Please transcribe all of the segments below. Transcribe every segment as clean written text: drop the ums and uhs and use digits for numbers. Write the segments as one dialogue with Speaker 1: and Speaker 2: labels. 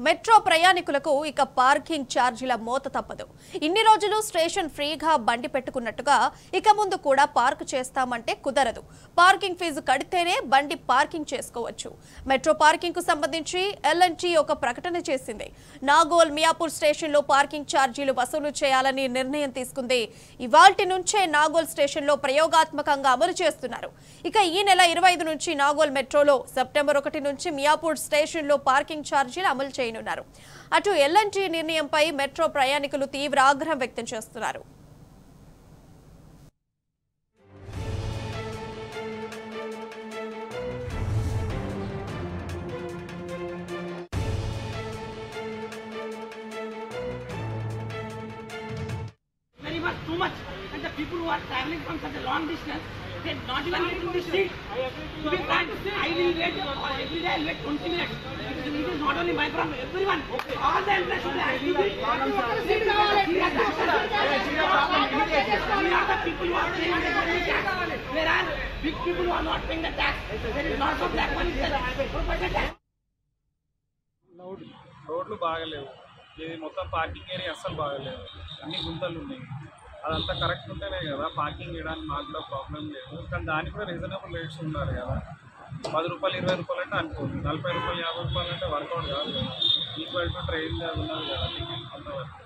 Speaker 1: Metro ప్రయాణికులకు ఇక parking ఛార్జీల మోత తప్పదు. ఇన్ని రోజులు స్టేషన్ ఫ్రీగా బండి పెట్టుకున్నట్టుగా ఇక ముందు కూడా పార్క్ చేస్తామంటే కుదరదు. పార్కింగ్ ఫీజు కడితేనే బండి పార్కింగ్ చేసుకోవచ్చు. మెట్రో పార్కింగ్ కు సంబంధించి ఎల్&టీ ఒక ప్రకటన చేసింది. నాగోల్ మియాపూర్ స్టేషన్ లో పార్కింగ్ ఛార్జీలు వసూలు చేయాలని నిర్ణయం తీసుకుంది. ఇవాల్టి నుంచే నాగోల్ స్టేషన్ లో ప్రయోగాత్మకంగా అమలు చేస్తున్నారు. ఇక ఈ నెల 25 నుంచి నాగోల్ మెట్రోలో, సెప్టెంబర్ 1 నుంచి మియాపూర్ స్టేషన్ లో పార్కింగ్ ఛార్జీలు అమలు చేయనున్నారు. అటు ఎల్&టీ నిర్ణయంపై మెట్రో ప్రయాణికులు తీవ్ర ఆగ్రహం వ్యక్తం చేస్తున్నారు.
Speaker 2: Very much too much, and the people who are traveling from such a long distance, they not even getting the seat. To be frank, I will wait every day. I'll wait 20 minutes. It is not only my problem. Everyone, all the employees should have to be. We are the people who are paying the tax. There are big people who are not paying the tax. There is lots of black money.
Speaker 3: రోడ్లు బాగలేవు. ఇది మొత్తం parking area అస్సలు బాగలేవు. అన్ని గుంతలు ఉన్నాయి. అదంతా correct ఉంటేనే కదా పార్కింగ్ చేయడానికి మాకు కూడా ప్రాబ్లం లేదు. కానీ దానికి కూడా రీజనబుల్ రేట్స్ ఉండాలి కదా. 10 రూపాయలు 20 రూపాయలు అంటే అనుకోండి, 40 రూపాయలు 50 రూపాయలు అంటే వర్కౌట్ కాదు కదా. ఈక్వల్ టు ట్రైన్ ఉన్నది కదా అంతవరకు.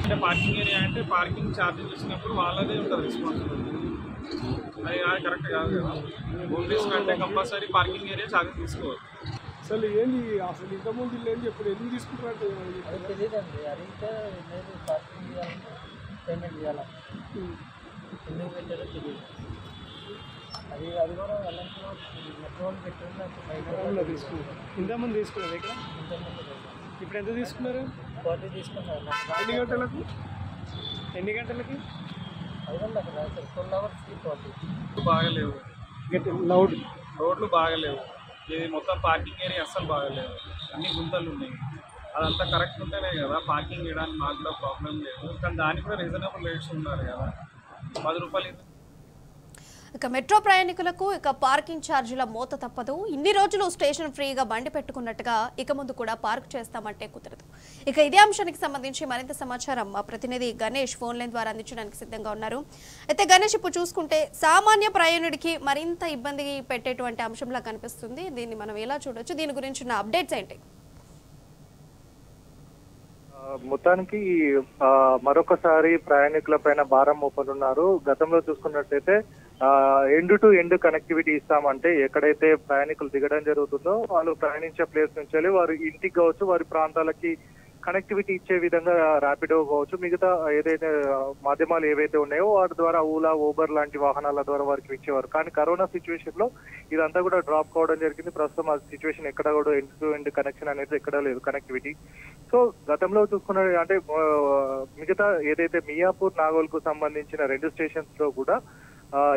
Speaker 3: అంటే పార్కింగ్ ఏరియా అంటే పార్కింగ్ ఛార్జెస్ ఇచ్చినప్పుడు వాళ్ళదే ఉంటుంది రెస్పాన్సిబిలిటీ. అది కరెక్ట్ కాదు కదా. ఓన్లీస్ కంటే కంపల్సరీ పార్కింగ్ ఏరియా ఛార్జెస్ తీసుకోవాలి.
Speaker 4: అసలు ఏంది అసలు ఇంతకుముందు లేదు, ఎప్పుడు ఎందుకు తీసుకుంటారంటే
Speaker 5: తెలియదండి. అడిగితే లేదు పార్కింగ్ చేయాలంటే పేమెంట్ చేయాలి, ఎందుకు పెట్టారో తెలియదు. అది కూడా ఎల్ఎన్టీలో మెట్రోలు పెట్టిన
Speaker 4: తీసుకున్నారు. ఇంతకుముందు తీసుకున్నారు ఇక్కడ, ఇప్పుడు ఎంత తీసుకున్నారు?
Speaker 5: 40 తీసుకున్నారు.
Speaker 4: ఎన్ని గంటలకి?
Speaker 5: 500 అక్కడ సార్, 12 అవర్స్కి 40.
Speaker 3: బాగలేవు.
Speaker 4: లౌడ్
Speaker 3: రోడ్లు బాగలేవు. ఇది మొత్తం పార్కింగ్ ఏరియా అస్సలు బాగలేవు. అన్ని గుంతలు ఉన్నాయి. అదంతా కరెక్ట్ ఉంటేనే కదా పార్కింగ్ చేయడానికి మాకు కూడా ప్రాబ్లం లేదు. కానీ దానికి కూడా రీజనబుల్ రేట్స్ ఉండాలి కదా. 10 రూపాయలు.
Speaker 1: ఇక మెట్రో ప్రయాణికులకు ఇక పార్కింగ్ ఛార్జీల మోత తప్పదు. ఇన్ని రోజులు స్టేషన్ ఫ్రీగా బండి పెట్టుకున్నట్టుగా ఇక ముందు కూడా పార్క్ చేస్తామంటే కుదరదు. ఇక ఇదే అంశానికి సంబంధించి మరింత సమాచారం మా ప్రతినిధి గణేష్ ఫోన్ లైన్ ద్వారా అందించడానికి సిద్ధంగా ఉన్నారు. అయితే గణేష్, ఇప్పుడు చూసుకుంటే సామాన్య ప్రయాణికుడికి మరింత ఇబ్బంది పెట్టేటువంటి అంశంలా కనిపిస్తుంది. దీన్ని మనం ఎలా చూడొచ్చు? దీని గురించి ఉన్న అప్డేట్స్ ఏంటి?
Speaker 6: మొత్తానికి మరొకసారి ప్రయాణికుల పైన భారం మోపనున్నారు. గతంలో చూసుకున్నట్టయితే ఎండ్ టు ఎండ్ కనెక్టివిటీ ఇస్తామంటే ఎక్కడైతే ప్రయాణికులు దిగడం జరుగుతుందో వాళ్ళు ప్రయాణించే ప్లేస్ నుంచి వారి ఇంటికి కావచ్చు, వారి ప్రాంతాలకి కనెక్టివిటీ ఇచ్చే విధంగా ర్యాపిడో కావచ్చు, మిగతా ఏదైతే మాధ్యమాలు ఏవైతే ఉన్నాయో వాటి ద్వారా ఓలా, ఊబర్ లాంటి వాహనాల ద్వారా వారికి ఇచ్చేవారు. కానీ కరోనా సిచ్యువేషన్ లో ఇదంతా కూడా డ్రాప్ కావడం జరిగింది. ప్రస్తుతం ఆ సిచ్యువేషన్ ఎక్కడ కూడా ఎండ్ టు ఎండ్ కనెక్షన్ అనేది ఎక్కడ లేదు, కనెక్టివిటీ. సో గతంలో చూసుకున్న అంటే మిగతా ఏదైతే మియాపూర్, నాగోల్ కు సంబంధించిన 2 స్టేషన్స్ లో కూడా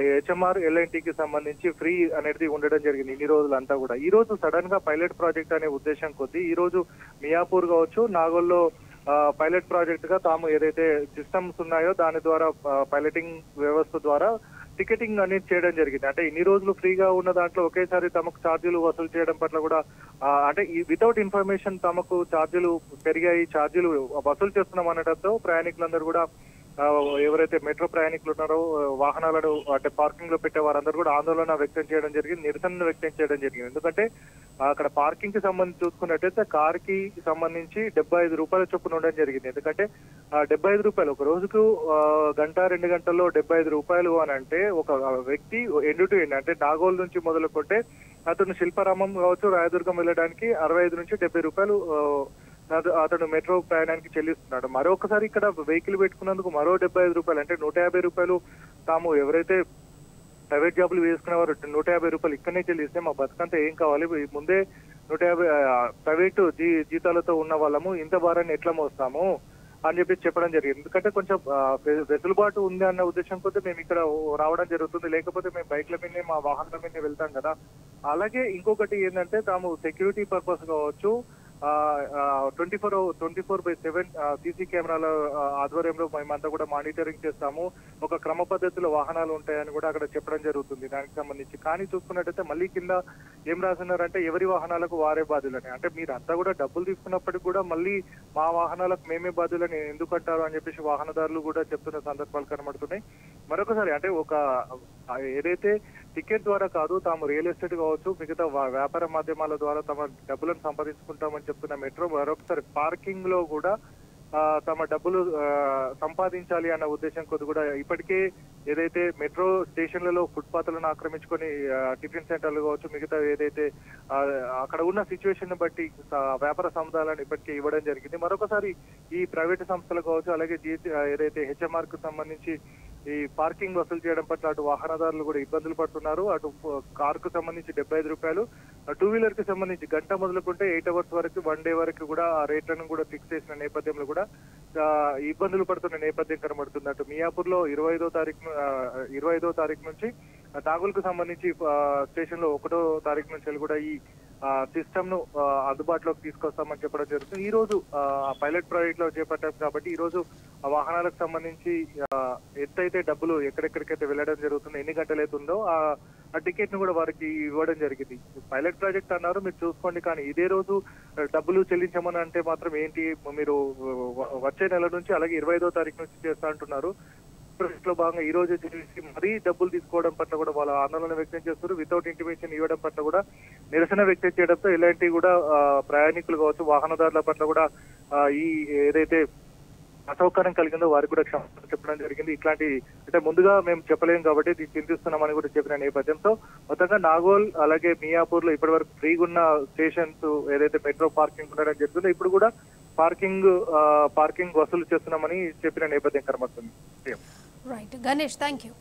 Speaker 6: హెచ్ఎంఆర్, ఎల్&టీకి సంబంధించి ఫ్రీ అనేది ఉండడం జరిగింది ఇన్ని రోజులంతా కూడా. ఈ రోజు సడన్ గా పైలట్ ప్రాజెక్ట్ అనే ఉద్దేశం కొద్దీ ఈ రోజు మియాపూర్ కావచ్చు, నాగోల్లో పైలట్ ప్రాజెక్ట్ గా తాము ఏదైతే సిస్టమ్స్ ఉన్నాయో దాని ద్వారా పైలటింగ్ వ్యవస్థ ద్వారా టికెటింగ్ అనేది చేయడం జరిగింది. అంటే ఇన్ని రోజులు ఫ్రీగా ఉన్న దాంట్లో ఒకేసారి తమకు ఛార్జీలు వసూలు చేయడం పట్ల కూడా అంటే వితౌట్ ఇన్ఫర్మేషన్ తమకు ఛార్జీలు పెరిగాయి, ఛార్జీలు వసూలు చేస్తున్నాం అనడంతో ప్రయాణికులందరూ కూడా ఎవరైతే మెట్రో ప్రయాణికులు ఉన్నారో వాహనాలను అంటే పార్కింగ్ లో పెట్టే వారందరూ కూడా ఆందోళన వ్యక్తం చేయడం జరిగింది, నిరసన వ్యక్తం చేయడం జరిగింది. ఎందుకంటే అక్కడ పార్కింగ్ కి సంబంధించి చూసుకున్నట్టయితే కార్ కి సంబంధించి 75 రూపాయల చొప్పున ఉండడం జరిగింది. ఎందుకంటే 75 రూపాయలు ఒక రోజుకు గంట 2 గంటల్లో 75 రూపాయలు అని అంటే ఒక వ్యక్తి ఎండ్ టు ఎండ్ అంటే నాగోల్ నుంచి మొదలుకుంటే అతను శిల్పారామం కావచ్చు, రాయదుర్గం వెళ్ళడానికి 65 నుంచి 70 రూపాయలు అతను మెట్రో ప్రయాణానికి చెల్లిస్తున్నాడు. మరొకసారి ఇక్కడ వెహికల్ పెట్టుకున్నందుకు మరో 75 రూపాయలు అంటే 150 రూపాయలు తాము ఎవరైతే ప్రైవేట్ జాబులు వేసుకునేవారు 150 రూపాయలు ఇక్కడనే చెల్లిస్తే మా బతుకంతా ఏం కావాలి, ముందే 150 ప్రైవేటు జీతాలతో ఉన్న వాళ్ళము ఇంత భారాన్ని ఎట్లా మోస్తాము అని చెప్పడం జరిగింది. ఎందుకంటే కొంచెం వెసులుబాటు ఉంది అన్న ఉద్దేశం కొద్దీ మేము ఇక్కడ రావడం జరుగుతుంది. లేకపోతే మేము బైక్ల మీదే మా వాహనాల మీదే వెళ్తాం కదా. అలాగే ఇంకొకటి ఏంటంటే తాము సెక్యూరిటీ పర్పస్ కావచ్చు, 24/7 సీసీ కెమెరాల ఆధ్వర్యంలో మేమంతా కూడా మానిటరింగ్ చేస్తాము. ఒక క్రమ పద్ధతిలో వాహనాలు ఉంటాయని కూడా అక్కడ చెప్పడం జరుగుతుంది దానికి సంబంధించి. కానీ చూసుకున్నట్టయితే మళ్ళీ కింద ఏం రాస్తున్నారంటే ఎవరి వాహనాలకు వారే బాధ్యులని. అంటే మీరు అంతా కూడా డబ్బులు తీసుకున్నప్పటికీ కూడా మళ్ళీ మా వాహనాలకు మేమే బాధ్యులని ఎందుకు అంటారు అని చెప్పేసి వాహనదారులు కూడా చెప్తున్న సందర్భాలు కనబడుతున్నాయి. మరొకసారి అంటే ఒక ఏదైతే టికెట్ ద్వారా కాదు తాము రియల్ ఎస్టేట్ కావచ్చు మిగతా వ్యాపార మాధ్యమాల ద్వారా తమ డబ్బులను సంపాదించుకుంటామని చెప్తున్న మెట్రో మరొకసారి పార్కింగ్ లో కూడా తమ డబ్బులు సంపాదించాలి అన్న ఉద్దేశం కొద్ది కూడా ఇప్పటికే ఏదైతే మెట్రో స్టేషన్లలో ఫుట్పాత్లను ఆక్రమించుకొని టిఫిన్ సెంటర్లు కావచ్చు మిగతా ఏదైతే అక్కడ ఉన్న సిచ్యువేషన్ బట్టి వ్యాపార సముదాయాలను ఇప్పటికే ఇవ్వడం జరిగింది. మరొకసారి ఈ ప్రైవేటు సంస్థలు కావచ్చు అలాగే ఏదైతే హెచ్ఎంఆర్ కు సంబంధించి ఈ పార్కింగ్ వసూలు చేయడం పట్ల అటు వాహనదారులు కూడా ఇబ్బందులు పడుతున్నారు. అటు కారుకు సంబంధించి 75 రూపాయలు, 2 వీలర్ కి సంబంధించి గంట మొదలుకుంటే 8 అవర్స్ వరకు 1 డే వరకు కూడా ఆ రేట్లను కూడా ఫిక్స్ చేసిన నేపథ్యంలో కూడా ఇబ్బందులు పడుతున్న నేపథ్యం కనబడుతుంది. అటు మియాపూర్ లో 25వ తారీఖు నుంచి నాగోల్కు సంబంధించి స్టేషన్ లో 1వ తారీఖు నుంచి కూడా ఈ సిస్టమ్ ను అందుబాటులోకి తీసుకొస్తామని చెప్పడం జరుగుతుంది. ఈ రోజు పైలట్ ప్రాజెక్ట్ లో చేపట్టాం కాబట్టి ఈ రోజు వాహనాలకు సంబంధించి ఎంతైతే డబ్బులు ఎక్కడెక్కడికైతే వెళ్ళడం జరుగుతుందో ఎన్ని గంటలు అవుతుందో ఆ టికెట్ ను కూడా వారికి ఇవ్వడం జరిగింది. పైలట్ ప్రాజెక్ట్ అన్నారు మీరు చూసుకోండి, కానీ ఇదే రోజు డబ్బులు చెల్లించమని అంటే మాత్రం ఏంటి మీరు వచ్చే నెల నుంచి అలాగే 25వ తారీఖు నుంచి చేస్తా అంటున్నారు. లో భాగంగా ఈ రోజు చేసి మరీ డబ్బులు తీసుకోవడం పట్ల కూడా వాళ్ళ ఆందోళన వ్యక్తం చేస్తారు. వితౌట్ ఇంటిమేషన్ ఇవ్వడం పట్ల కూడా నిరసన వ్యక్తం చేయడంతో ఇలాంటి కూడా ప్రయాణికులు కావచ్చు వాహనదారుల పట్ల కూడా ఈ ఏదైతే అసౌకర్యం కలిగిందో వారికి కూడా క్షమాపణ చెప్పడం జరిగింది. ఇట్లాంటి అంటే ముందుగా మేము చెప్పలేము కాబట్టి దీన్ని చింతిస్తున్నామని కూడా చెప్పిన నేపథ్యంతో మొత్తంగా నాగోల్ అలాగే మియాపూర్ లో ఇప్పటి వరకు ఫ్రీగా ఉన్న స్టేషన్స్ ఏదైతే మెట్రో పార్కింగ్ ఉండడం జరుగుతుందో ఇప్పుడు కూడా పార్కింగ్ వసూలు చేస్తున్నామని చెప్పిన నేపథ్యం కనబడుతుంది.
Speaker 1: Right Ganesh, thank you.